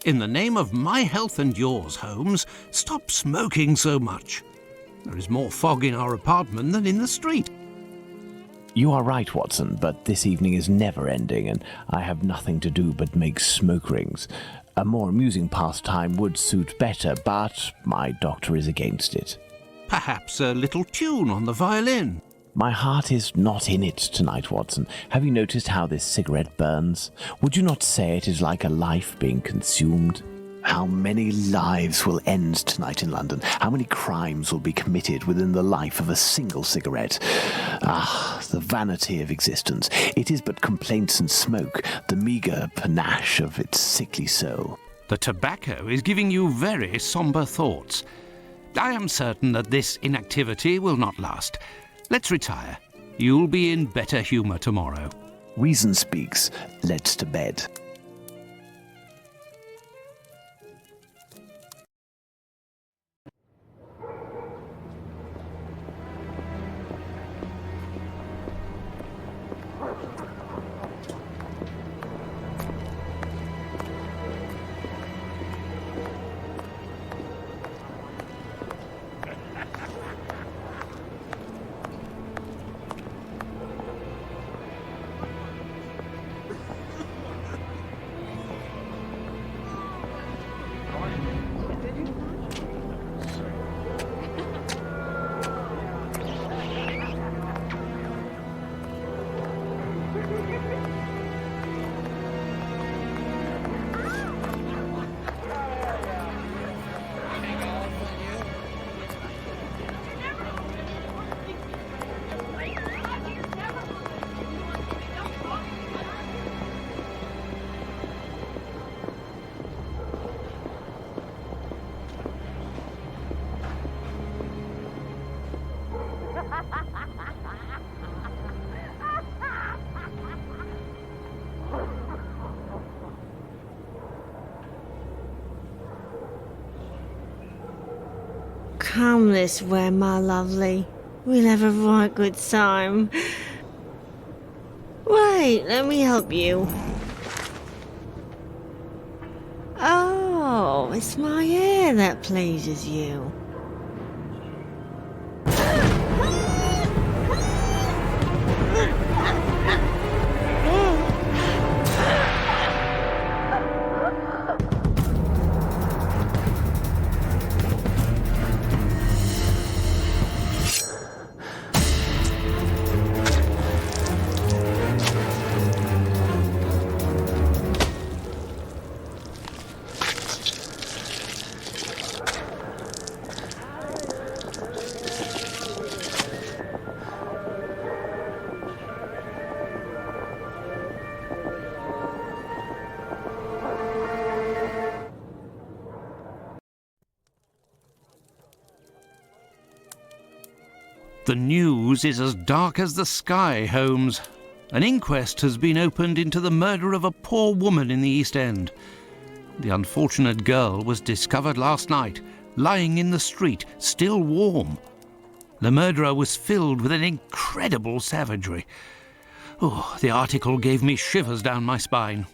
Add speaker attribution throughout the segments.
Speaker 1: In the name of my health and yours, Holmes, stop smoking so much. There is more fog in our apartment than in the street.
Speaker 2: You are right, Watson, but this evening is never ending, and I have nothing to do but make smoke rings. A more amusing pastime would suit better, but my doctor is against it.
Speaker 1: Perhaps a little tune on the violin.
Speaker 2: My heart is not in it tonight, Watson. Have you noticed how this cigarette burns? Would you not say it is like a life being consumed? How many lives will end tonight in London? How many crimes will be committed within the life of a single cigarette? Ah, the vanity of existence. It is but complaints and smoke, the meagre panache of its sickly soul.
Speaker 1: The tobacco is giving you very sombre thoughts. I am certain that this inactivity will not last. Let's retire. You'll be in better humour tomorrow.
Speaker 2: Reason speaks. Let's to bed.
Speaker 3: Come this way, my lovely. We'll have a right good time. Wait, let me help you. Oh, it's my hair that pleases you.
Speaker 1: The news is as dark as the sky, Holmes. An inquest has been opened into the murder of a poor woman in the East End. The unfortunate girl was discovered last night, lying in the street, still warm. The murderer was filled with an incredible savagery. Oh, the article gave me shivers down my spine.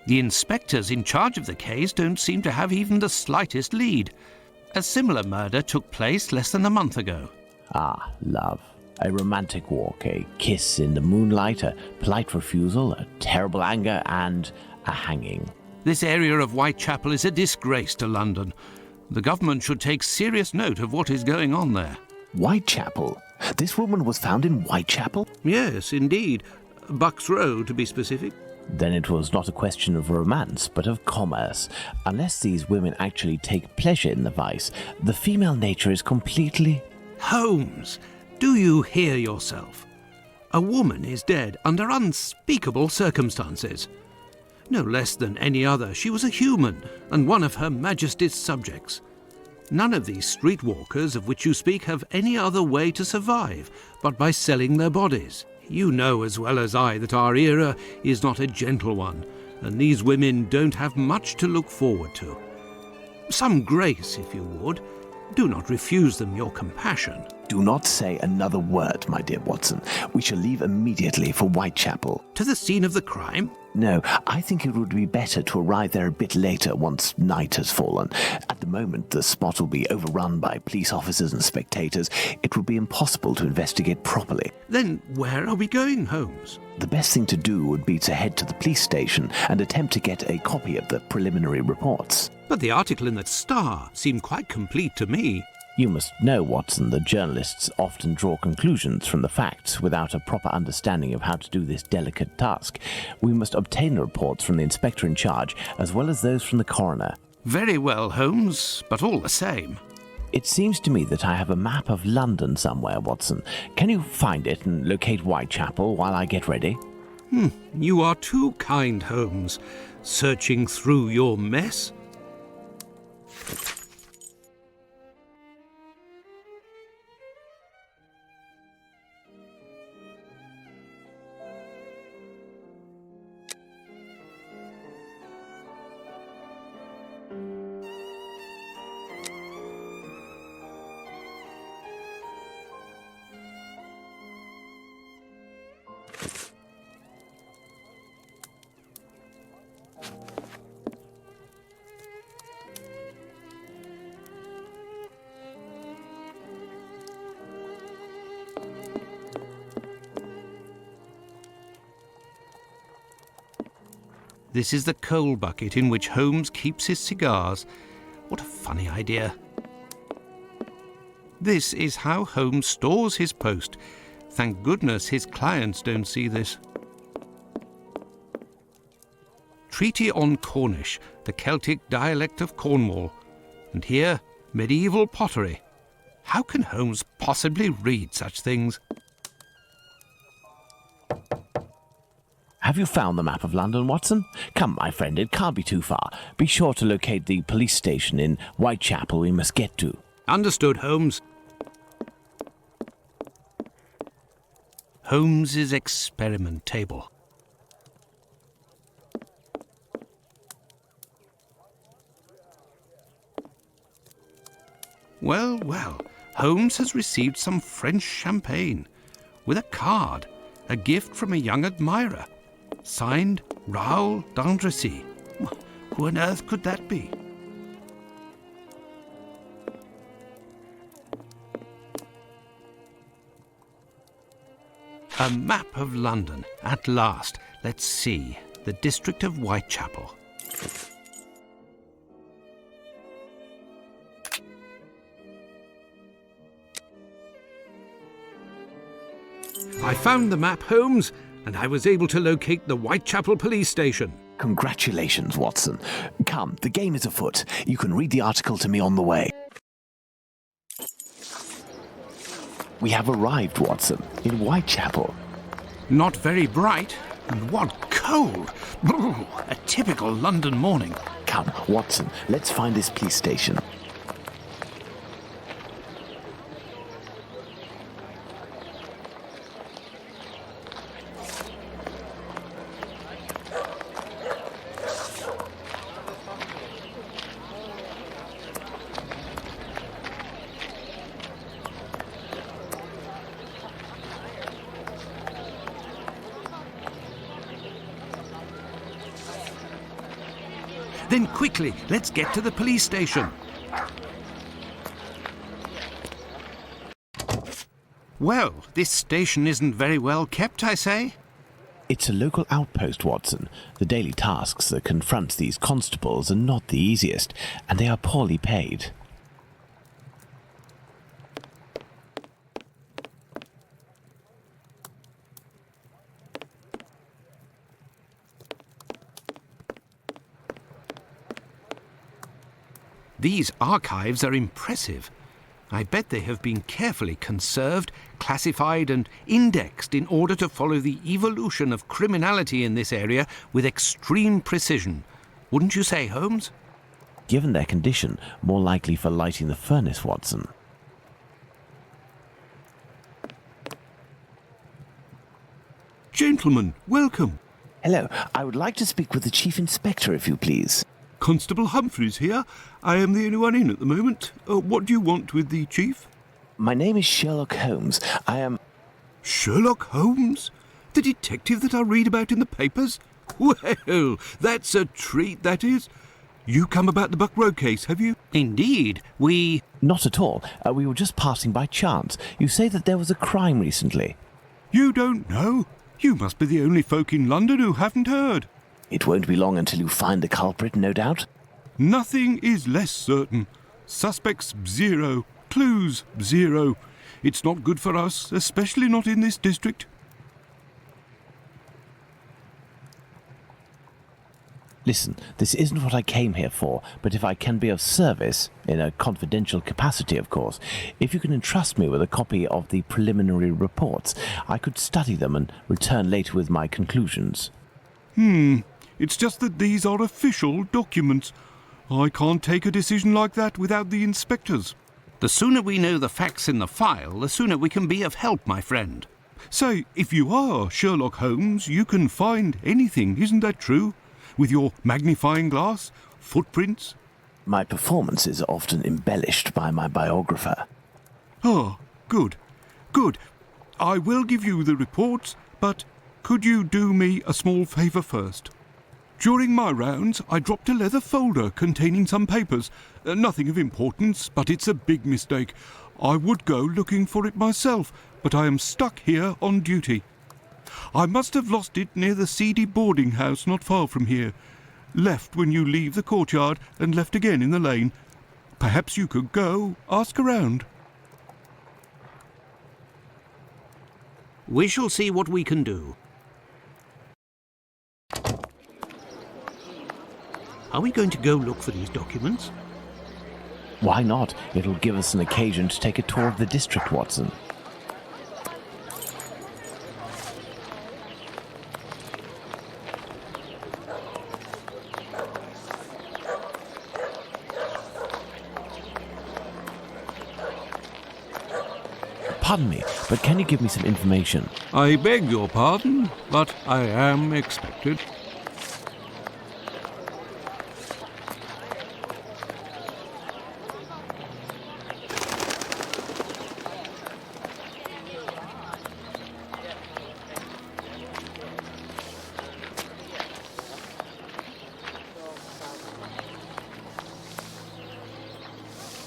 Speaker 1: The inspectors in charge of the case don't seem to have even the slightest lead. A similar murder took place less than a month ago.
Speaker 2: Ah, love. A romantic walk, a kiss in the moonlight, a polite refusal, a terrible anger, and a hanging.
Speaker 1: This area of Whitechapel is a disgrace to London. The government should take serious note of what is going on there.
Speaker 2: Whitechapel? This woman was found in Whitechapel?
Speaker 1: Yes, indeed. Bucks Row, to be specific.
Speaker 2: Then it was not a question of romance, but of commerce. Unless these women actually take pleasure in the vice, the female nature is completely...
Speaker 1: Holmes, do you hear yourself? A woman is dead under unspeakable circumstances. No less than any other, she was a human and one of Her Majesty's subjects. None of these streetwalkers of which you speak have any other way to survive but by selling their bodies. You know as well as I that our era is not a gentle one, and these women don't have much to look forward to. Some grace, if you would. Do not refuse them your compassion.
Speaker 2: Do not say another word, my dear Watson. We shall leave immediately for Whitechapel.
Speaker 1: To the scene of the crime?
Speaker 2: No, I think it would be better to arrive there a bit later once night has fallen. At the moment, the spot will be overrun by police officers and spectators. It would be impossible to investigate properly.
Speaker 1: Then where are we going, Holmes?
Speaker 2: The best thing to do would be to head to the police station and attempt to get a copy of the preliminary reports.
Speaker 1: But the article in the Star seemed quite complete to me.
Speaker 2: You must know, Watson, that journalists often draw conclusions from the facts without a proper understanding of how to do this delicate task. We must obtain the reports from the inspector in charge, as well as those from the coroner.
Speaker 1: Very well, Holmes, but all the same.
Speaker 2: It seems to me that I have a map of London somewhere, Watson. Can you find it and locate Whitechapel while I get ready?
Speaker 1: You are too kind, Holmes. Searching through your mess? This is the coal bucket in which Holmes keeps his cigars. What a funny idea. This is how Holmes stores his post. Thank goodness his clients don't see this. Treaty on Cornish, the Celtic dialect of Cornwall. And here, medieval pottery. How can Holmes possibly read such things?
Speaker 2: Have you found the map of London, Watson? Come, my friend, it can't be too far. Be sure to locate the police station in Whitechapel we must get to.
Speaker 1: Understood, Holmes. Holmes's experiment table. Well, well, Holmes has received some French champagne with a card, a gift from a young admirer. Signed, Raoul d'Andrecy. Who on earth could that be? A map of London, at last. Let's see. The district of Whitechapel. I found the map, Holmes, and I was able to locate the Whitechapel police station.
Speaker 2: Congratulations, Watson. Come, the game is afoot. You can read the article to me on the way. We have arrived, Watson, in Whitechapel.
Speaker 1: Not very bright, and what cold! A typical London morning.
Speaker 2: Come, Watson, let's find this police station.
Speaker 1: Then quickly, let's get to the police station. Well, this station isn't very well kept, I say.
Speaker 2: It's a local outpost, Watson. The daily tasks that confront these constables are not the easiest, and they are poorly paid.
Speaker 1: These archives are impressive. I bet they have been carefully conserved, classified and indexed in order to follow the evolution of criminality in this area with extreme precision. Wouldn't you say, Holmes?
Speaker 2: Given their condition, more likely for lighting the furnace, Watson.
Speaker 1: Gentlemen, welcome.
Speaker 2: Hello, I would like to speak with the Chief Inspector, if you please.
Speaker 1: Constable Humphreys here. I am the only one in at the moment. What do you want with the chief?
Speaker 2: My name is Sherlock Holmes. I am...
Speaker 4: Sherlock Holmes? The detective that I read about in the papers? Well, that's a treat, that is. You come about the Buck Road case, have you?
Speaker 1: Indeed, we...
Speaker 2: Not at all. We were just passing by chance. You say that there was a crime recently.
Speaker 4: You don't know? You must be the only folk in London who haven't heard.
Speaker 2: It won't be long until you find the culprit, no doubt.
Speaker 4: Nothing is less certain. Suspects, 0. Clues, 0. It's not good for us, especially not in this district.
Speaker 2: Listen, this isn't what I came here for, but if I can be of service, in a confidential capacity, of course, if you can entrust me with a copy of the preliminary reports, I could study them and return later with my conclusions.
Speaker 4: It's just that these are official documents. I can't take a decision like that without the inspectors.
Speaker 1: The sooner we know the facts in the file, the sooner we can be of help, my friend.
Speaker 4: Say, if you are Sherlock Holmes, you can find anything, isn't that true? With your magnifying glass, footprints.
Speaker 2: My performance is often embellished by my biographer.
Speaker 4: Ah, good, good. I will give you the reports, but could you do me a small favour first? During my rounds, I dropped a leather folder containing some papers. Nothing of importance, but it's a big mistake. I would go looking for it myself, but I am stuck here on duty. I must have lost it near the seedy boarding house not far from here. Left when you leave the courtyard and left again in the lane. Perhaps you could go, ask around.
Speaker 1: We shall see what we can do. Are we going to go look for these documents?
Speaker 2: Why not? It'll give us an occasion to take a tour of the district, Watson. Pardon me, but can you give me some information?
Speaker 4: I beg your pardon, but I am expected.